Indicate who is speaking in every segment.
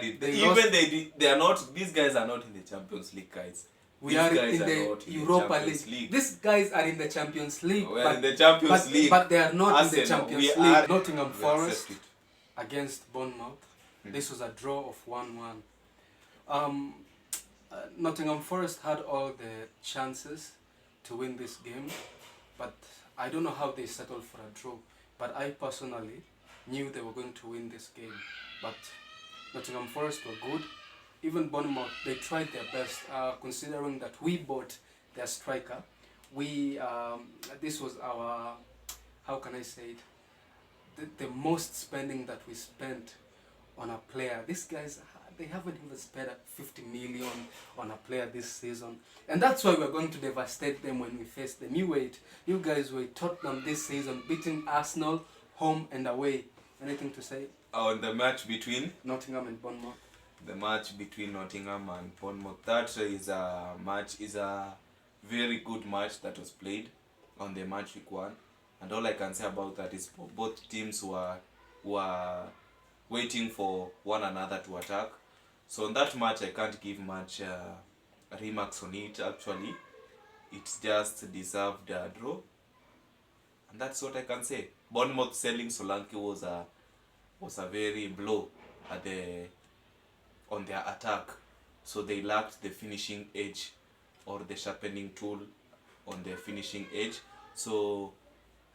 Speaker 1: Where did they even they are not? These guys are not in the Champions League, guys.
Speaker 2: We are in the Europa League. These guys are in the Champions League.
Speaker 1: We are in the Champions League.
Speaker 2: But they are not in the Champions League. Nottingham Forest against Bournemouth. This was a draw of 1-1. Nottingham Forest had all the chances to win this game, but I don't know how they settled for a draw. But I personally knew they were going to win this game. But Nottingham Forest were good. Even Bournemouth, they tried their best, considering that we bought their striker. This was our, how can I say it, the most spending that we spent on a player. These guys, they haven't even spent 50 million on a player this season. And that's why we're going to devastate them when we face them. You guys were Tottenham this season, beating Arsenal home and away. Anything to say?
Speaker 1: On the match between?
Speaker 2: Nottingham and Bournemouth.
Speaker 1: The match between Nottingham and Bournemouth. That is a very good match that was played on the match week 1. And all I can say about that is both teams were waiting for one another to attack. So in that match, I can't give much remarks on it. Actually, it just deserved a draw, and that's what I can say. Bournemouth selling Solanke was a very blow on their attack. So they lacked the finishing edge or the sharpening tool on their finishing edge. So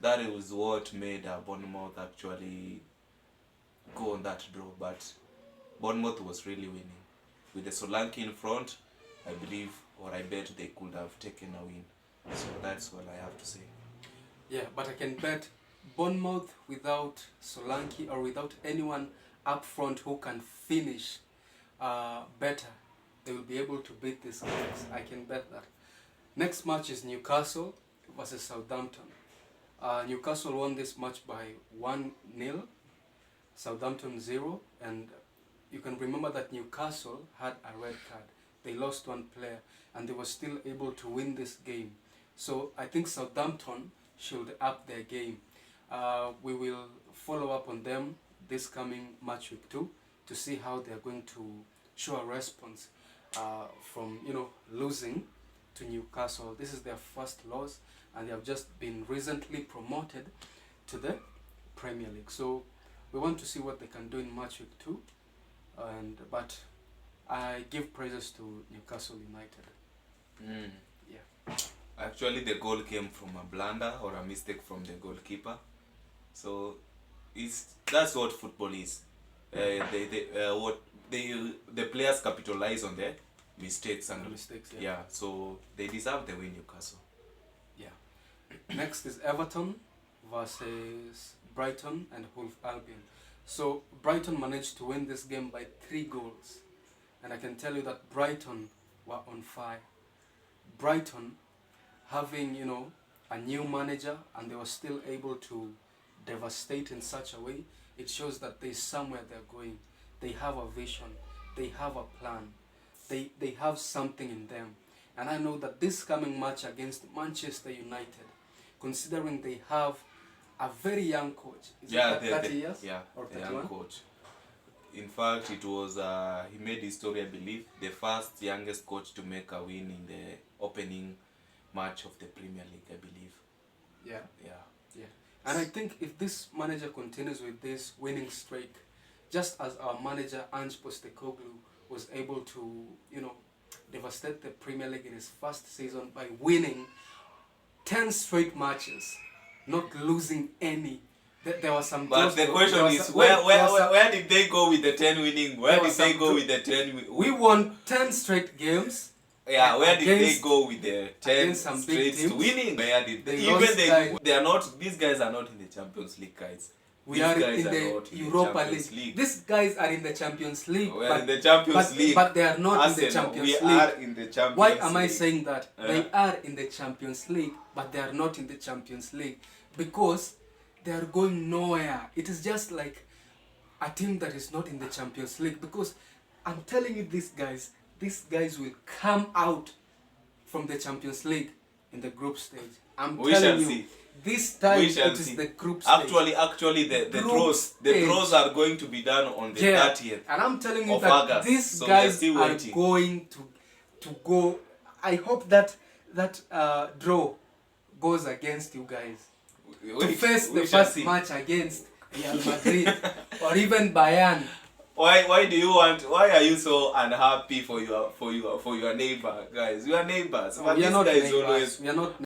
Speaker 1: that is what made Bournemouth actually go on that draw. But Bournemouth was really winning. With the Solanke in front, I believe, or I bet they could have taken a win. So that's all I have to say.
Speaker 2: Yeah, but I can bet Bournemouth without Solanke or without anyone up front who can finish better, they will be able to beat these guys. I can bet that. Next match is Newcastle versus Southampton. Newcastle won this match by 1-0, Southampton 0, and you can remember that Newcastle had a red card. They lost one player and they were still able to win this game. So I think Southampton should up their game. We will follow up on them this coming match week 2 to see how they are going to show a response from losing to Newcastle. This is their first loss and they have just been recently promoted to the Premier League. So we want to see what they can do in match week 2. But I give praises to Newcastle United. Yeah.
Speaker 1: Actually, the goal came from a blunder or a mistake from the goalkeeper. So that's what football is. The players capitalize on their mistakes and
Speaker 2: mistakes.
Speaker 1: Yeah. So they deserve the win, Newcastle.
Speaker 2: Yeah. Next is Everton versus Brighton and Hove Albion. So Brighton managed to win this game by 3 goals. And I can tell you that Brighton were on fire. Brighton having, a new manager, and they were still able to devastate in such a way, it shows that there's somewhere they're going. They have a vision. They have a plan. They have something in them. And I know that this coming match against Manchester United, considering they have a very young coach. Is it 30 years?
Speaker 1: Yeah,
Speaker 2: or
Speaker 1: the young coach. In fact, it was he made history, I believe, the first youngest coach to make a win in the opening match of the Premier League, I believe.
Speaker 2: Yeah. And I think if this manager continues with this winning streak, just as our manager Ange Postecoglou was able to, devastate the Premier League in his first season by winning 10 straight matches, not losing any. There was some.
Speaker 1: But the question is, where did they go with the 10 winning? Where did they go with the 10?
Speaker 2: We won 10 straight games.
Speaker 1: Yeah, where did they go with the 10 straight winning? Where did they are not? These guys are not in the Champions League, guys.
Speaker 2: We are in the Europa League. These guys are in the Champions League.
Speaker 1: We are in the Champions League.
Speaker 2: But they are not in the Champions League.
Speaker 1: We are in the Champions League.
Speaker 2: Why am I saying that? They are in the Champions League, but they are not in the Champions League. Because they are going nowhere. It is just like a team that is not in the Champions League. Because I'm telling you, these guys will come out from the Champions League in the group stage. I'm telling you, This time
Speaker 1: We shall
Speaker 2: it is
Speaker 1: see.
Speaker 2: the group stage.
Speaker 1: Actually, the
Speaker 2: Group
Speaker 1: draws
Speaker 2: stage.
Speaker 1: are going to be done on the
Speaker 2: Yeah.
Speaker 1: 30th.
Speaker 2: And I'm telling you
Speaker 1: of
Speaker 2: that
Speaker 1: August.
Speaker 2: these
Speaker 1: So we are
Speaker 2: guys
Speaker 1: still
Speaker 2: are
Speaker 1: waiting.
Speaker 2: going to go. I hope that draw goes against you guys. To face the first match against Real Madrid or even Bayern.
Speaker 1: Why are you so unhappy for your neighbor, guys? We are neighbors. But
Speaker 2: We are
Speaker 1: this
Speaker 2: not
Speaker 1: guy is
Speaker 2: neighbors.
Speaker 1: always
Speaker 2: We are not